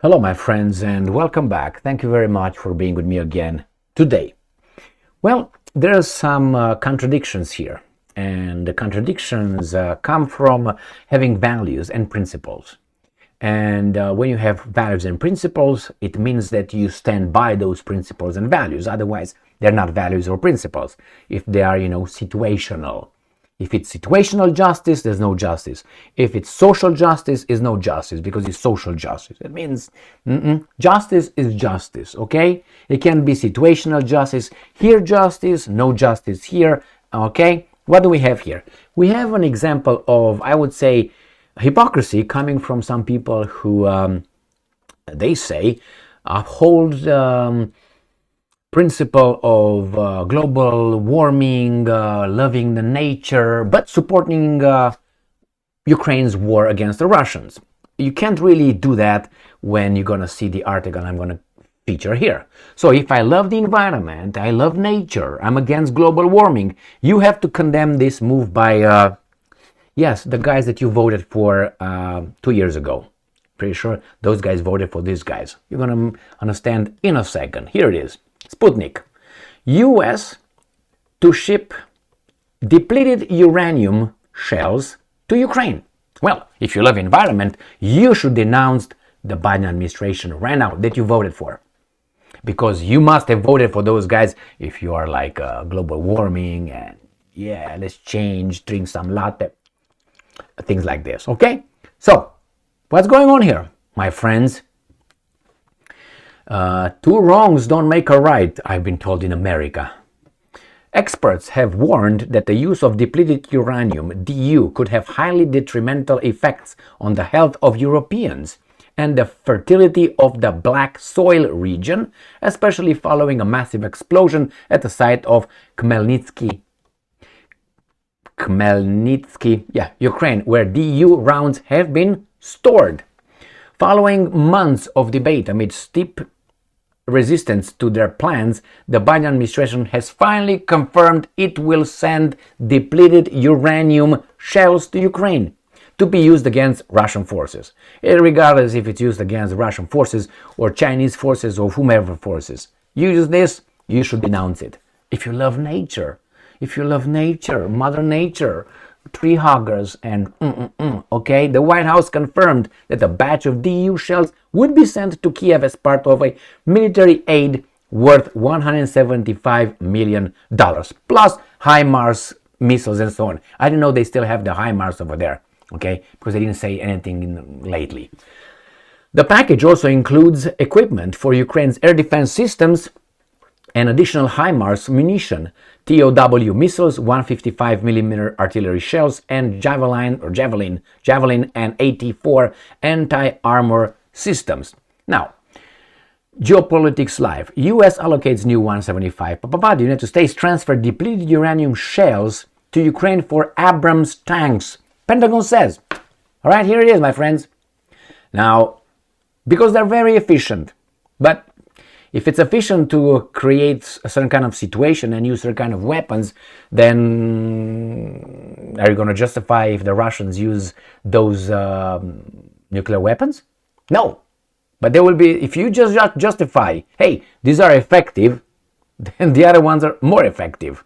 Hello, my friends, and welcome back. Thank you very much for being with me again today. Well, there are some contradictions here, and the contradictions come from having values and principles. And when you have values and principles, it means that you stand by those principles and values. Otherwise, they're not values or principles if they are, situational. If it's situational justice, there's no justice. If it's social justice, is no justice because it's social justice. It means justice is justice, okay? It can be situational justice, here justice, no justice here, okay? What do we have here? We have an example of, I would say, hypocrisy coming from some people who, they say, uphold principle of global warming, loving the nature, but supporting Ukraine's war against the Russians. You can't really do that when you're going to see the article I'm going to feature here. So if I love the environment, I love nature, I'm against global warming, you have to condemn this move by, yes, the guys that you voted for 2 years ago. Pretty sure those guys voted for these guys. You're going to understand in a second. Here it is. Sputnik. US to ship depleted uranium shells to Ukraine. Well, if you love environment, you should denounce the Biden administration right now that you voted for. Because you must have voted for those guys if you are like global warming and yeah, let's change, drink some latte, things like this, okay? So, what's going on here, my friends? Two wrongs don't make a right, I've been told in America. Experts have warned that the use of depleted uranium, DU, could have highly detrimental effects on the health of Europeans and the fertility of the black soil region, especially following a massive explosion at the site of Khmelnytsky, Ukraine, where DU rounds have been stored. Following months of debate amid steep resistance to their plans, the Biden administration has finally confirmed it will send depleted uranium shells to Ukraine to be used against Russian forces, regardless if it's used against Russian forces or Chinese forces or whomever forces. You use this, you should denounce it. If you love nature, Mother Nature, tree huggers, and okay, the White House confirmed that a batch of DU shells would be sent to Kiev as part of a military aid worth $175 million, plus HIMARS missiles and so on. I didn't know they still have the HIMARS over there, okay, because they didn't say anything lately. The package also includes equipment for Ukraine's air defense systems and additional HIMARS munition, TOW missiles, 155mm artillery shells, and Javelin and 84 anti-armor systems. Now, Geopolitics Live. US allocates new 175. The United States transferred depleted uranium shells to Ukraine for Abrams tanks. Pentagon says. All right, here it is, my friends. Now, because they're very efficient, but if it's efficient to create a certain kind of situation and use certain kind of weapons, then are you going to justify if the Russians use those nuclear weapons? No. But there will be, if you just justify, hey, these are effective, then the other ones are more effective.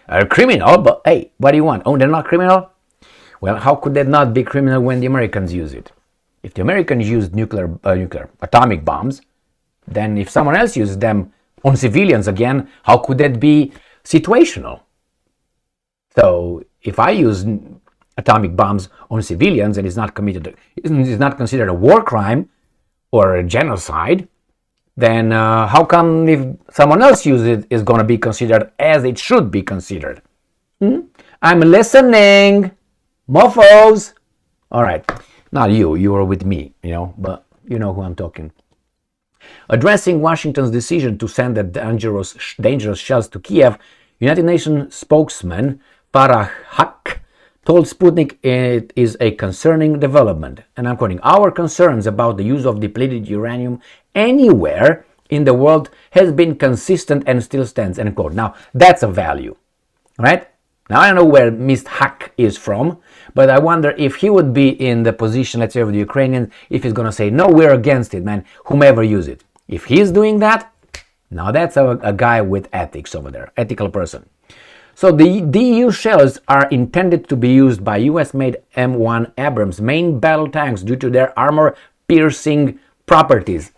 Are criminal, but hey, what do you want? Oh, they're not criminal? Well, how could that not be criminal when the Americans use it? If the Americans used atomic bombs, then if someone else uses them on civilians again, how could that be situational? So if I use atomic bombs on civilians and it's not considered a war crime or a genocide, then how come if someone else uses it is going to be considered as it should be considered? I'm listening, mofos. All right, not you are with me, but you know who I'm talking. Addressing Washington's decision to send the dangerous shells to Kiev, United Nations spokesman Farah Haq told Sputnik it is a concerning development. And I'm quoting, "Our concerns about the use of depleted uranium anywhere in the world has been consistent and still stands," end quote. Now, that's a value, right? Now, I don't know where Mr. Hack is from, but I wonder if he would be in the position, let's say, of the Ukrainians, if he's going to say, no, we're against it, man, whomever use it. If he's doing that, now that's a guy with ethics over there, ethical person. So the DU shells are intended to be used by US-made M1 Abrams main battle tanks due to their armor-piercing properties.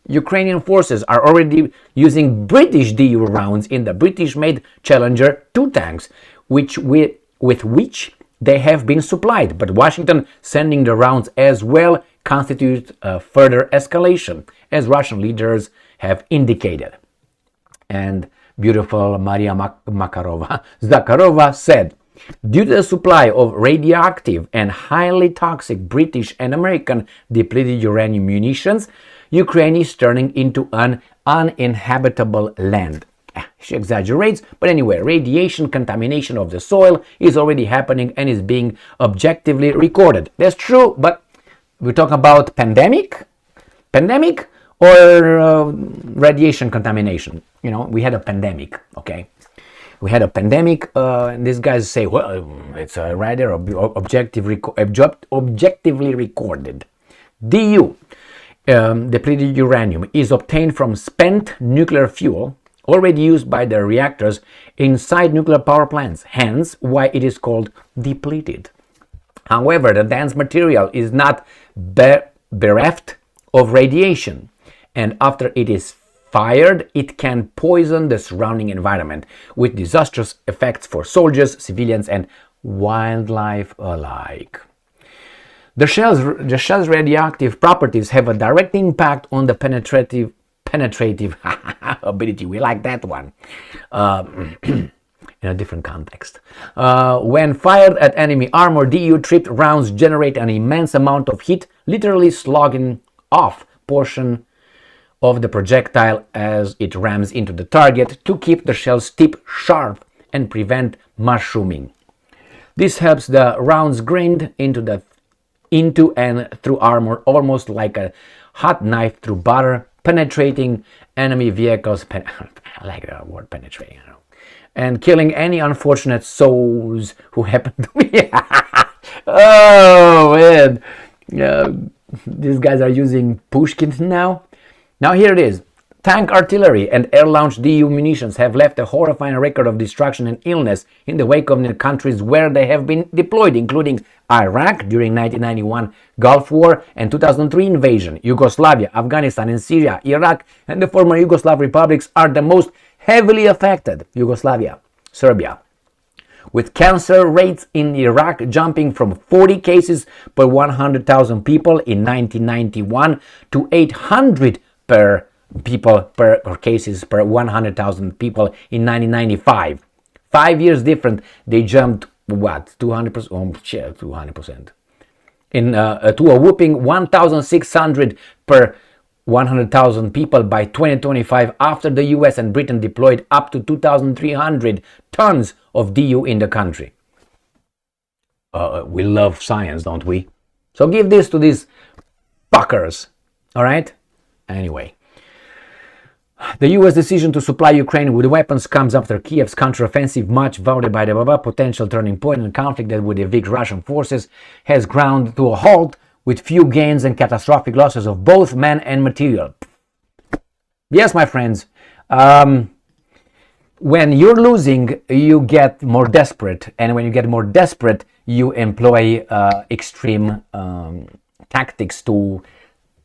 Ukrainian forces are already using British DU rounds in the British-made Challenger 2 tanks, with which they have been supplied, but Washington sending the rounds as well constitutes a further escalation, as Russian leaders have indicated. And beautiful Maria Zakharova said, due to the supply of radioactive and highly toxic British and American depleted uranium munitions, Ukraine is turning into an uninhabitable land. She exaggerates, but anyway, radiation contamination of the soil is already happening and is being objectively recorded. That's true, but we're talking about pandemic or radiation contamination. You know, we had a pandemic, okay? We had a pandemic, and these guys say, well, it's rather objectively recorded. DU, depleted uranium, is obtained from spent nuclear fuel already used by the reactors inside nuclear power plants, hence why it is called depleted. However, the dense material is not bereft of radiation, and after it is fired, it can poison the surrounding environment with disastrous effects for soldiers, civilians, and wildlife alike. The shell's radioactive properties have a direct impact on the penetrative ability. We like that one. In a different context. When fired at enemy armor, DU-tripped rounds generate an immense amount of heat, literally slogging off portion of the projectile as it rams into the target to keep the shell's tip sharp and prevent mushrooming. This helps the rounds grind into and through armor almost like a hot knife through butter, penetrating enemy vehicles. I like the word penetrating. And killing any unfortunate souls who happen to be. Oh man, these guys are using Pushkin now. Now here it is. Tank artillery and air-launched DU munitions have left a horrifying record of destruction and illness in the wake of the countries where they have been deployed, including Iraq during 1991 Gulf War and 2003 invasion. Yugoslavia, Afghanistan, and Syria, Iraq, and the former Yugoslav republics are the most heavily affected. Yugoslavia, Serbia, with cancer rates in Iraq jumping from 40 cases per 100,000 people in 1991 to 800 cases per 100,000 people in 1995. 5 years different, they jumped what, 200%? Oh shit, 200%. To a whooping 1,600 per 100,000 people by 2025, after the US and Britain deployed up to 2,300 tons of DU in the country. We love science, don't we? So give this to these fuckers, all right? Anyway, the US decision to supply Ukraine with weapons comes after Kiev's counteroffensive, much vaunted by the potential turning point in conflict that would evict Russian forces, has ground to a halt with few gains and catastrophic losses of both men and material. Yes, my friends, when you're losing, you get more desperate, and when you get more desperate, you employ extreme tactics to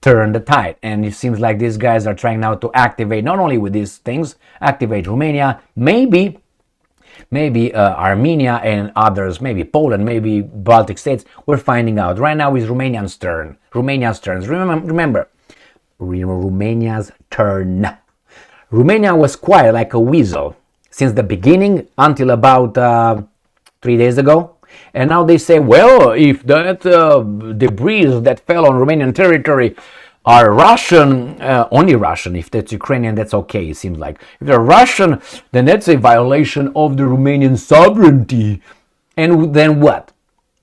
turn the tide. And it seems like these guys are trying now to activate, not only with these things, activate Romania, maybe Armenia and others, maybe Poland, maybe Baltic states. We're finding out. Right now is Romania's turn. Remember, Romania's turn. Romania was quiet like a weasel since the beginning until about 3 days ago. And now they say, well, if that debris that fell on Romanian territory are Russian, only Russian. If that's Ukrainian, that's okay, it seems like. If they're Russian, then that's a violation of the Romanian sovereignty. And then what?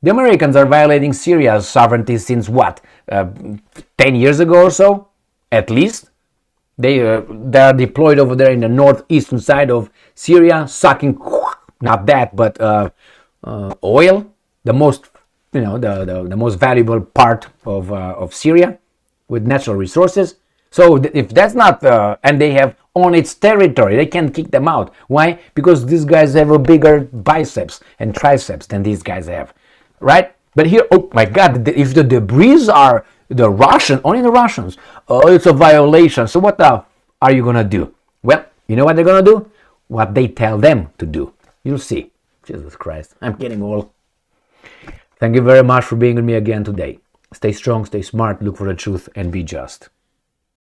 The Americans are violating Syria's sovereignty since what? 10 years ago or so? At least. They are deployed over there in the northeastern side of Syria, sucking not that, but oil, the most, the most valuable part of Syria, with natural resources. So if that's not, and they have on its territory, they can't kick them out. Why? Because these guys have a bigger biceps and triceps than these guys have, right? But here, oh my God, if the debris are the Russian, only the Russians, oh, it's a violation. So what the are you gonna do? Well, you know what they're gonna do? What they tell them to do. You'll see. Jesus Christ, I'm getting old. Thank you very much for being with me again today. Stay strong, stay smart, look for the truth, and be just.